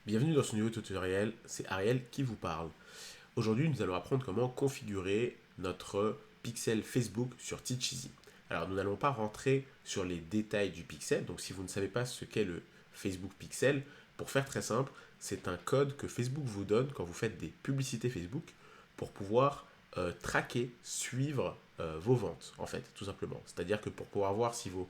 Bienvenue dans ce nouveau tutoriel, c'est Ariel qui vous parle. Aujourd'hui, nous allons apprendre comment configurer notre pixel Facebook sur Teacheasy. Alors, nous n'allons pas rentrer sur les détails du pixel, donc si vous ne savez pas ce qu'est le Facebook Pixel, pour faire très simple, c'est un code que Facebook vous donne quand vous faites des publicités Facebook pour pouvoir traquer, suivre vos ventes, en fait, tout simplement. C'est-à-dire que pour pouvoir voir si vos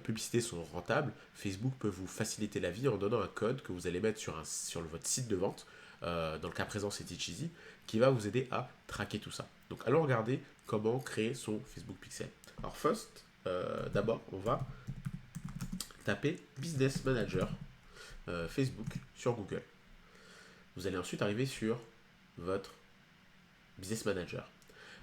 publicités sont rentables, Facebook peut vous faciliter la vie en donnant un code que vous allez mettre sur votre site de vente, dans le cas présent c'est Teacheasy, qui va vous aider à traquer tout ça. Donc allons regarder comment créer son Facebook Pixel. Alors d'abord on va taper Business Manager Facebook sur Google. Vous allez ensuite arriver sur votre Business Manager.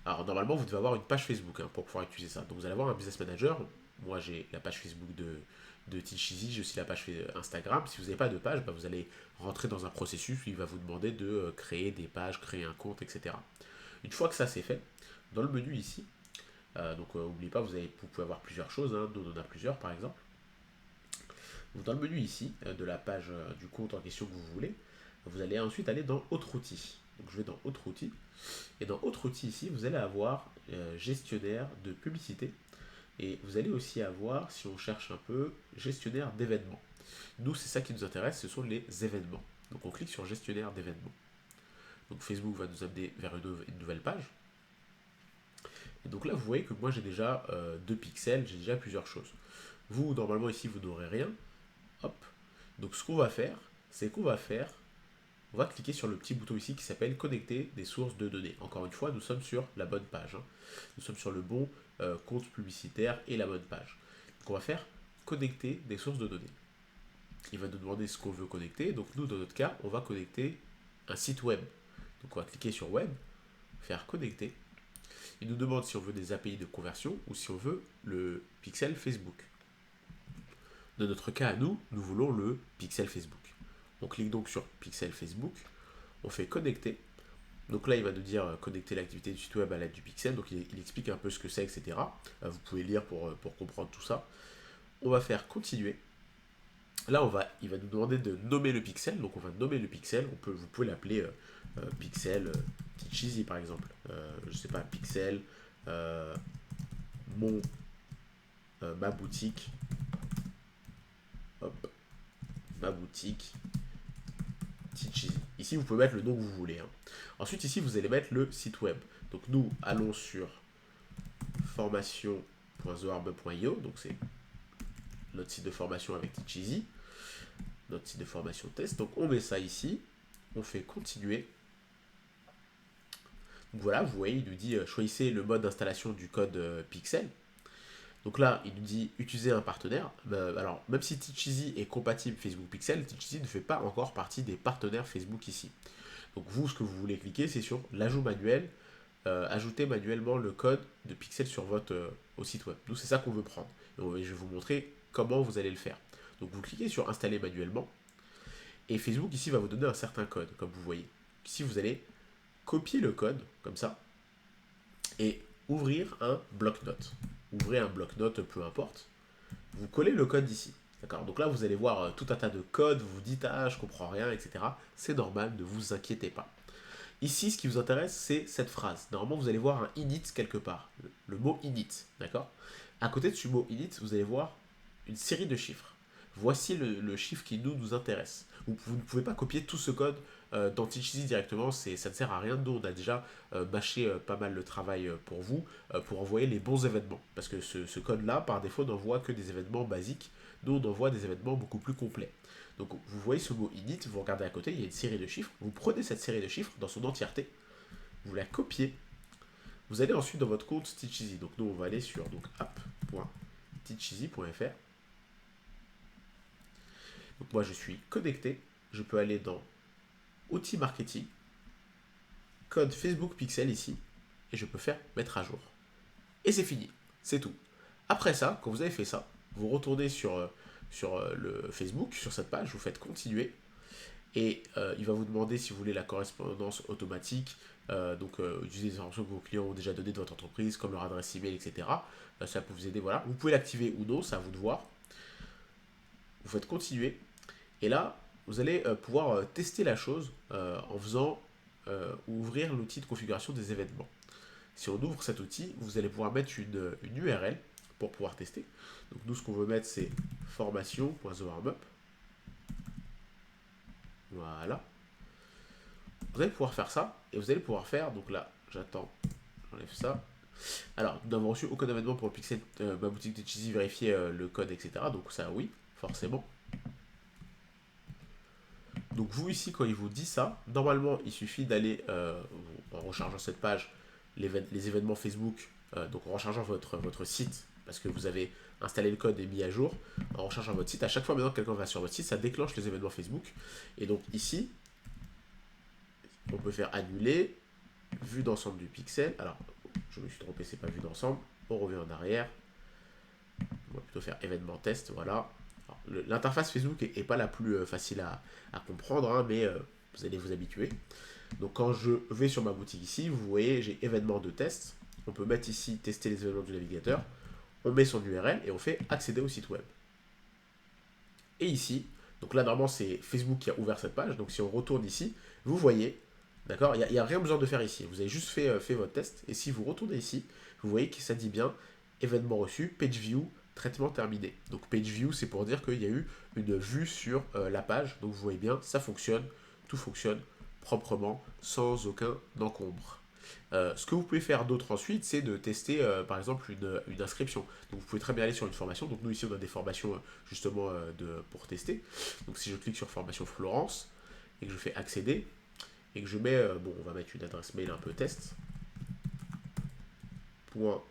Alors normalement vous devez avoir une page Facebook pour pouvoir utiliser ça. Donc vous allez avoir un Business Manager. Moi j'ai la page Facebook de Teacheasy, j'ai aussi la page Instagram. Si vous n'avez pas de page, vous allez rentrer dans un processus où il va vous demander de créer des pages, créer un compte, etc. Une fois que ça c'est fait, dans le menu ici, n'oubliez pas, vous pouvez avoir plusieurs choses, nous on en a plusieurs par exemple. Donc, dans le menu ici, de la page du compte en question que vous voulez, vous allez ensuite aller dans Autres outils. Donc je vais dans Autres outils, et dans Autres outils ici, vous allez avoir gestionnaire de publicité. Et vous allez aussi avoir, si on cherche un peu, gestionnaire d'événements. Nous, c'est ça qui nous intéresse, ce sont les événements. Donc on clique sur gestionnaire d'événements. Donc Facebook va nous amener vers une nouvelle page. Et donc là, vous voyez que moi j'ai déjà 2 pixels, j'ai déjà plusieurs choses. Vous, normalement ici, vous n'aurez rien. Hop. Donc ce qu'on va faire, on va cliquer sur le petit bouton ici qui s'appelle connecter des sources de données. Encore une fois, nous sommes sur la bonne page. Nous sommes sur le bon compte publicitaire et la bonne page. Donc on va faire connecter des sources de données. Il va nous demander ce qu'on veut connecter. Donc nous, dans notre cas, on va connecter un site web. Donc on va cliquer sur web, faire connecter. Il nous demande si on veut des API de conversion ou si on veut le pixel Facebook. Dans notre cas à nous, nous voulons le pixel Facebook. On clique donc sur pixel Facebook, on fait connecter. Donc là, il va nous dire connecter l'activité du site web à l'aide du pixel. Donc il explique un peu ce que c'est, etc. Vous pouvez lire pour comprendre tout ça. On va faire continuer. Là, il va nous demander de nommer le pixel. Donc on va nommer le pixel. Vous pouvez l'appeler pixel Teacheasy par exemple. Je sais pas, pixel mon ma boutique. Hop, ma boutique Teacheasy. Ici, vous pouvez mettre le nom que vous voulez. Ensuite, ici, vous allez mettre le site web. Donc nous, allons sur formation.zoarb.io. Donc c'est notre site de formation avec Teacheasy. Notre site de formation test. Donc on met ça ici. On fait continuer. Donc voilà, vous voyez, il nous dit choisissez le mode d'installation du code Pixel. Donc là, il nous dit utiliser un partenaire. Alors, même si Teacheasy est compatible Facebook Pixel, Teacheasy ne fait pas encore partie des partenaires Facebook ici. Donc vous, ce que vous voulez cliquer, c'est sur l'ajout manuel, ajouter manuellement le code de Pixel sur votre au site web. Nous, c'est ça qu'on veut prendre. Et je vais vous montrer comment vous allez le faire. Donc vous cliquez sur installer manuellement, et Facebook ici va vous donner un certain code, comme vous voyez. Ici, vous allez copier le code, comme ça, et ouvrir un bloc-notes. Ouvrez un bloc-notes, peu importe. Vous collez le code ici. D'accord. Donc là, vous allez voir tout un tas de codes, vous vous dites, ah, je comprends rien, etc. C'est normal, ne vous inquiétez pas. Ici, ce qui vous intéresse, c'est cette phrase. Normalement, vous allez voir un init quelque part. Le mot init, d'accord. À côté de ce mot init, vous allez voir une série de chiffres. Voici le chiffre qui nous intéresse. Vous ne pouvez pas copier tout ce code dans Teacheasy directement, ça ne sert à rien. Nous, on a déjà bâché pas mal le travail pour vous, pour envoyer les bons événements. Parce que ce code-là, par défaut, n'envoie que des événements basiques. Nous, on envoie des événements beaucoup plus complets. Donc vous voyez ce mot init, vous regardez à côté, il y a une série de chiffres. Vous prenez cette série de chiffres dans son entièreté, vous la copiez. Vous allez ensuite dans votre compte Teacheasy. Donc nous, on va aller sur app.teacheasy.fr. Donc moi, je suis connecté. Je peux aller dans outils marketing, code Facebook Pixel ici, et je peux faire mettre à jour. Et c'est fini. C'est tout. Après ça, quand vous avez fait ça, vous retournez sur le Facebook, sur cette page, vous faites continuer. Et il va vous demander si vous voulez la correspondance automatique, utiliser des informations que vos clients ont déjà données de votre entreprise, comme leur adresse email, etc. Ça peut vous aider, Vous pouvez l'activer ou non, c'est à vous de voir. Vous faites continuer. Et là, vous allez pouvoir tester la chose en faisant ouvrir l'outil de configuration des événements. Si on ouvre cet outil, vous allez pouvoir mettre une URL pour pouvoir tester. Donc nous, ce qu'on veut mettre, c'est formation.thewarmup. Voilà. Vous allez pouvoir faire ça, et vous allez pouvoir faire, donc là, j'attends, j'enlève ça. Alors, nous n'avons reçu aucun événement pour le pixel, ma boutique de Cheesy, vérifier le code, etc. Donc ça, oui, forcément. Donc vous ici, quand il vous dit ça, normalement, il suffit d'aller, en rechargeant cette page, les événements Facebook, donc en rechargeant votre site, parce que vous avez installé le code et mis à jour, en rechargeant votre site, à chaque fois maintenant que quelqu'un va sur votre site, ça déclenche les événements Facebook. Et donc ici, on peut faire annuler, vue d'ensemble du pixel. Alors, je me suis trompé, c'est pas vue d'ensemble. On revient en arrière. On va plutôt faire événement test, voilà. L'interface Facebook est pas la plus facile à comprendre, hein, mais vous allez vous habituer. Donc quand je vais sur ma boutique ici, vous voyez, j'ai événement de test. On peut mettre ici tester les événements du navigateur. On met son URL et on fait accéder au site web. Et ici, donc là normalement c'est Facebook qui a ouvert cette page. Donc si on retourne ici, vous voyez, d'accord, il n'y a rien besoin de faire ici. Vous avez juste fait votre test. Et si vous retournez ici, vous voyez que ça dit bien événement reçu, page view, traitement terminé. Donc page view, c'est pour dire qu'il y a eu une vue sur la page. Donc vous voyez bien, ça fonctionne, tout fonctionne proprement, sans aucun encombre. Ce que vous pouvez faire d'autre ensuite, c'est de tester par exemple une inscription. Donc vous pouvez très bien aller sur une formation. Donc nous ici on a des formations justement pour tester. Donc si je clique sur formation Florence et que je fais accéder et que je mets, bon on va mettre une adresse mail un peu test. Point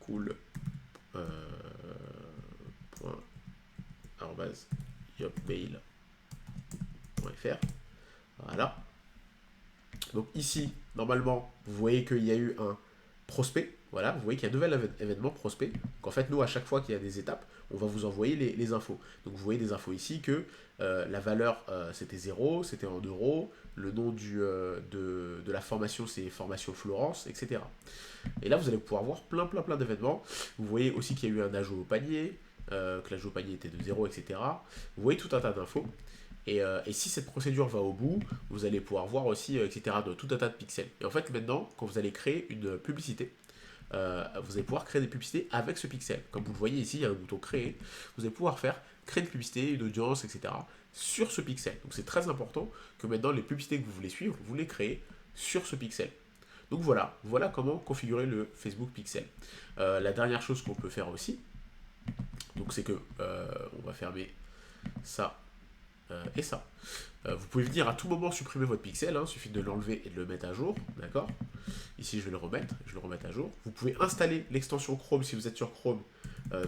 cool point arobase yopmail.fr. Voilà. Donc ici, normalement, vous voyez qu'il y a eu un prospect. Voilà, vous voyez qu'il y a un nouvel événement prospect. Donc en fait, nous, à chaque fois qu'il y a des étapes, on va vous envoyer les infos. Donc vous voyez des infos ici que la valeur, c'était 0, c'était en euros. Le nom de la formation, c'est Formation Florence, etc. Et là, vous allez pouvoir voir plein d'événements. Vous voyez aussi qu'il y a eu un ajout au panier, que l'ajout au panier était de 0, etc. Vous voyez tout un tas d'infos. Et si cette procédure va au bout, vous allez pouvoir voir aussi, etc., de tout un tas de pixels. Et en fait, maintenant, quand vous allez créer une publicité, vous allez pouvoir créer des publicités avec ce pixel. Comme vous le voyez ici, il y a un bouton créer. Vous allez pouvoir créer une publicité, une audience, etc. sur ce pixel. Donc c'est très important que maintenant, les publicités que vous voulez suivre, vous les créez sur ce pixel. Donc voilà comment configurer le Facebook Pixel. La dernière chose qu'on peut faire aussi, donc c'est que on va fermer ça et ça. Vous pouvez venir à tout moment supprimer votre pixel, il suffit de l'enlever et de le mettre à jour, d'accord. Ici je vais le remettre à jour. Vous pouvez installer l'extension Chrome si vous êtes sur Chrome,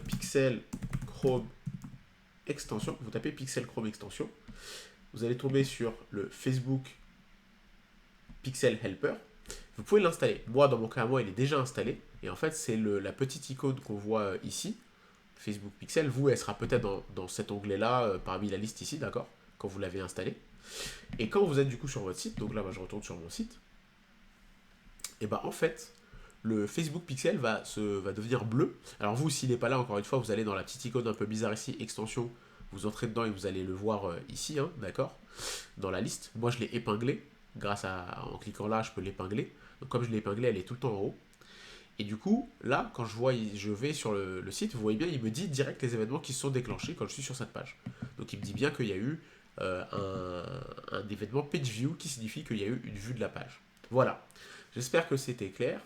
Pixel Chrome extension, vous tapez Pixel Chrome extension, vous allez tomber sur le Facebook Pixel Helper. Vous pouvez l'installer. Moi, dans mon cas, il est déjà installé. Et en fait, c'est la petite icône qu'on voit ici, Facebook Pixel. Vous, elle sera peut-être dans cet onglet-là, parmi la liste ici, d'accord, quand vous l'avez installé. Et quand vous êtes du coup sur votre site, donc là, je retourne sur mon site, et en fait, le Facebook Pixel va devenir bleu. Alors vous, s'il n'est pas là, encore une fois, vous allez dans la petite icône un peu bizarre ici, extension, vous entrez dedans et vous allez le voir ici, d'accord, dans la liste. Moi, je l'ai épinglé. En cliquant là, je peux l'épingler. Donc comme je l'ai épinglé, elle est tout le temps en haut. Et du coup, là, quand je vais sur le site, vous voyez bien, il me dit direct les événements qui se sont déclenchés quand je suis sur cette page. Donc il me dit bien qu'il y a eu un événement page view qui signifie qu'il y a eu une vue de la page. Voilà. J'espère que c'était clair.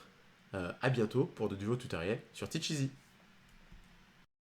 À bientôt pour de nouveaux tutoriels sur Teacheasy.